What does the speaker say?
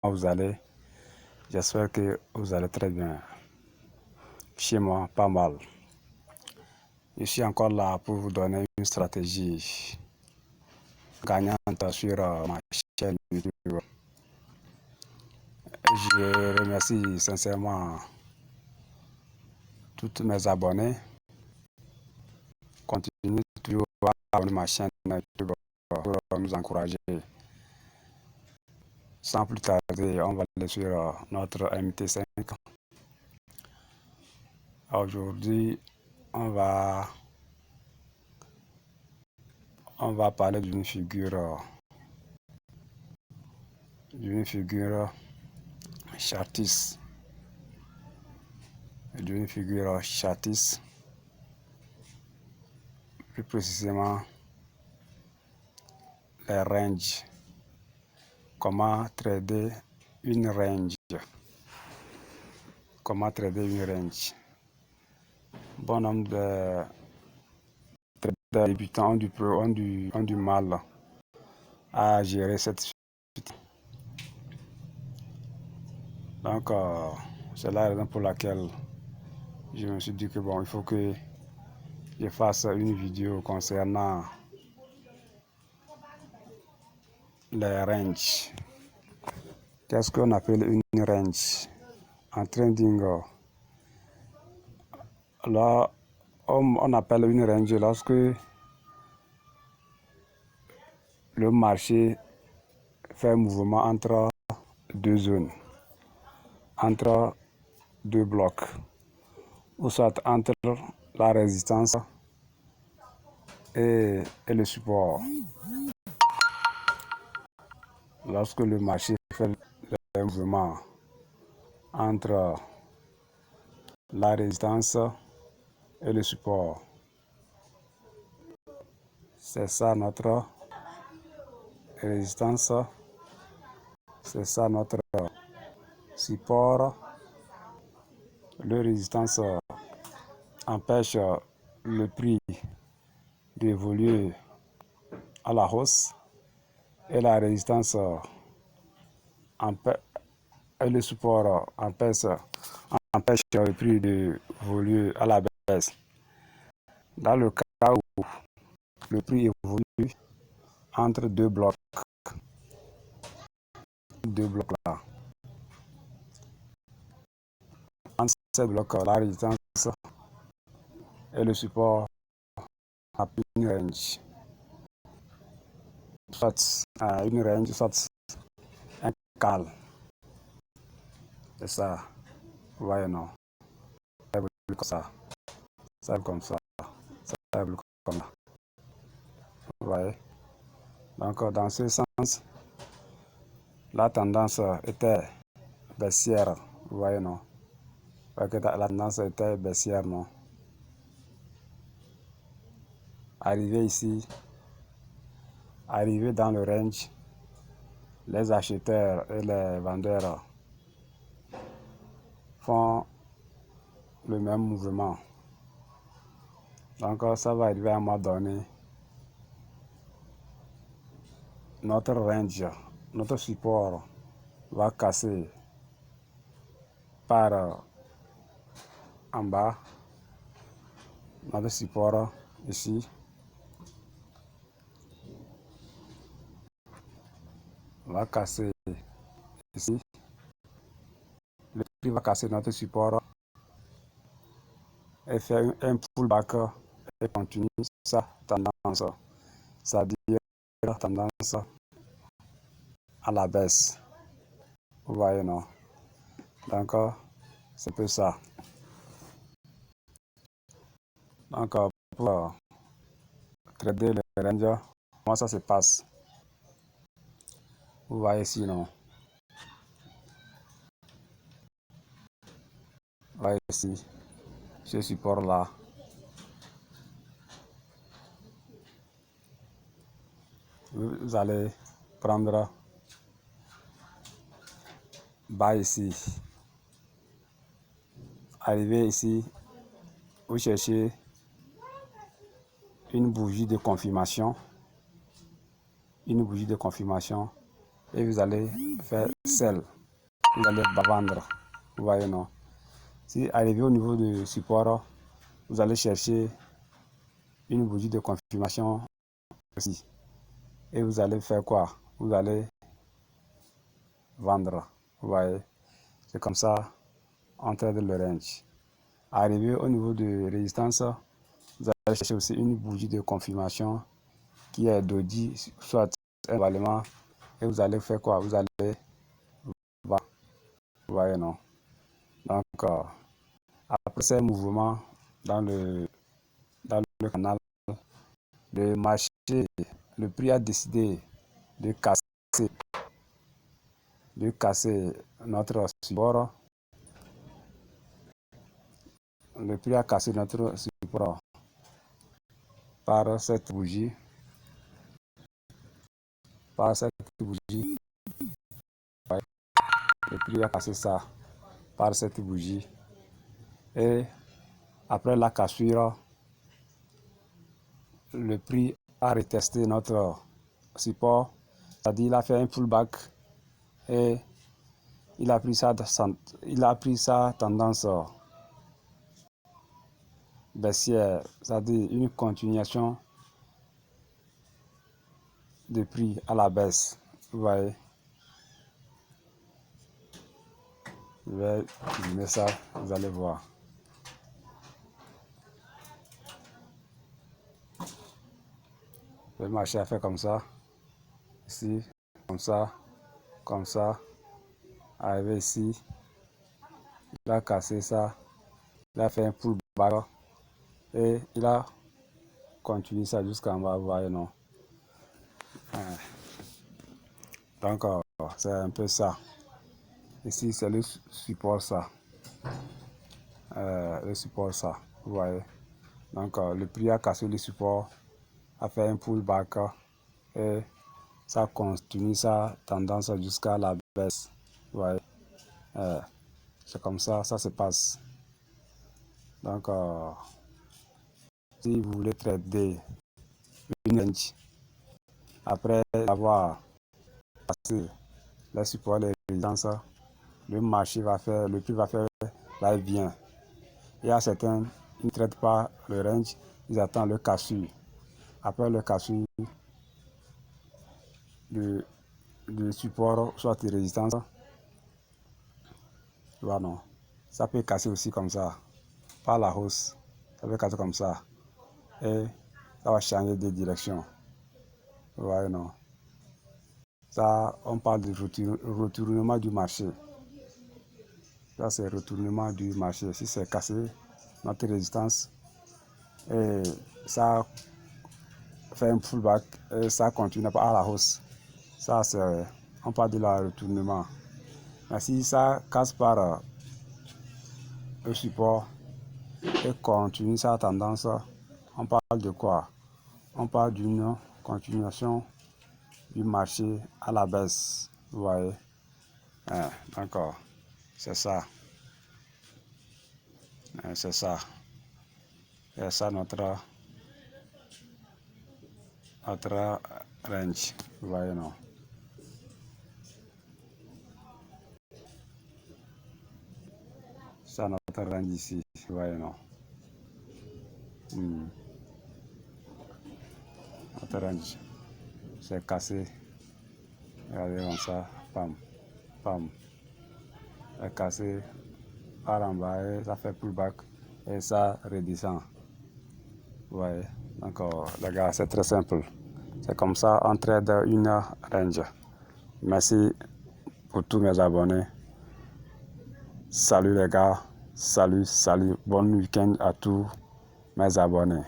Vous allez? J'espère que vous allez très bien. Chez moi, pas mal. Je suis encore là pour vous donner une stratégie gagnante sur ma chaîne YouTube. Je remercie sincèrement tous mes abonnés. Continuez toujours à abonner ma chaîne YouTube pour nous encourager. Sans plus tarder, on va aller sur notre MT5. Aujourd'hui, on va parler d'une figure chartiste, plus précisément les ranges. Comment trader une range. Bon nombre de traders débutants ont du mal à gérer cette suite. Donc, c'est la raison pour laquelle je me suis dit que bon, il faut que je fasse une vidéo concernant les ranges. Qu'est-ce qu'on appelle une range? En trading, là, on appelle une range lorsque le marché fait un mouvement entre deux zones, entre deux blocs, ou soit entre la résistance et le support. Lorsque le marché fait le mouvement entre la résistance et le support, c'est ça notre résistance, c'est ça notre support. Le résistance empêche le prix d'évoluer à la hausse et la résistance et le support empêche le prix d'évoluer à la baisse. Dans le cas où le prix évolue entre deux blocs là, entre ces blocs, la résistance et le support a une range, soit un canal. C'est ça, vous voyez, non? Ça évolue comme ça, ça évolue comme ça, ça évolue comme ça. Vous voyez? Donc, dans ce sens, la tendance était baissière, vous voyez, non? Parce que la tendance était baissière, non? Arrivé ici, arrivé dans le range, les acheteurs et les vendeurs font le même mouvement. Donc, ça va arriver à un moment donné. Notre range, notre support va casser par en bas. Notre support ici va casser ici. Le prix va casser notre support et faire un pullback et continue sa tendance, c'est-à-dire tendance à la baisse. Vous voyez, non? Donc, c'est un peu ça. Donc, pour trader les ranges, comment ça se passe? Vous voyez ici, non? Vous voyez ici, ce support-là. Vous allez prendre bas ici. Arrivé ici, vous cherchez une bougie de confirmation. Une bougie de confirmation et vous allez faire celle. Vous allez vendre. Vous voyez, non? Si arrivé au niveau du support, vous allez chercher une bougie de confirmation aussi. Et vous allez faire quoi? Vous allez vendre. Vous voyez? C'est comme ça, on trade le range. Arrivé au niveau de résistance, vous allez chercher aussi une bougie de confirmation qui est doji, soit un élément. Et vous allez faire quoi? Vous allez vendre. Vous voyez, non? Donc, après ces mouvements dans le canal, le marché, le prix a décidé de casser notre support. Le prix a cassé notre support par cette bougie. Par cette bougie. Le prix a cassé ça par cette bougie. Et après la cassure, le prix a retesté notre support. C'est-à-dire il a fait un pullback et il a pris sa tendance baissière, c'est-à-dire une continuation de prix à la baisse. Vous voyez, je vais filmer ça, vous allez voir. Le marché a fait comme ça, ici, comme ça, arrivé ici, il a cassé ça, il a fait un pullback et il a continué ça jusqu'en bas, vous voyez, non? Donc, c'est un peu ça. Ici, c'est le support, ça. Le support, ça, vous voyez. Donc, le prix a cassé le support, a fait un pullback et ça continue sa tendance jusqu'à la baisse. Vous voyez. C'est comme ça, ça se passe. Donc, si vous voulez trader une range, après avoir passé les supports, les résistances, le marché va faire, le prix va faire va-et-vient. Il y a certains qui ne traitent pas le range, ils attendent le cassure. Après le cassure, le support, soit de résistance, voilà, non. Ça peut casser aussi comme ça, par la hausse, ça peut casser comme ça, et ça va changer de direction. Vous voyez, non. Ça, on parle de retournement du marché. Ça, c'est retournement du marché. Si c'est cassé, notre résistance, et ça fait un pullback, et ça continue pas à la hausse. Ça, c'est, on parle de la retournement. Mais si ça casse par le support et continue sa tendance, on parle de quoi? On parle d'une continuation du marché à la baisse. Vous voyez? D'accord. C'est ça. C'est ça. C'est ça notre range. Vous voyez, non? C'est notre range ici. Vous voyez, non? Notre range. C'est cassé. Regardez comme ça. Pam. Pam. C'est cassé par en bas et ça fait pullback et ça redescend. Vous voyez? Donc, les gars, c'est très simple. C'est comme ça on trade une range. Merci pour tous mes abonnés. Salut les gars. Salut. Bon week-end à tous mes abonnés.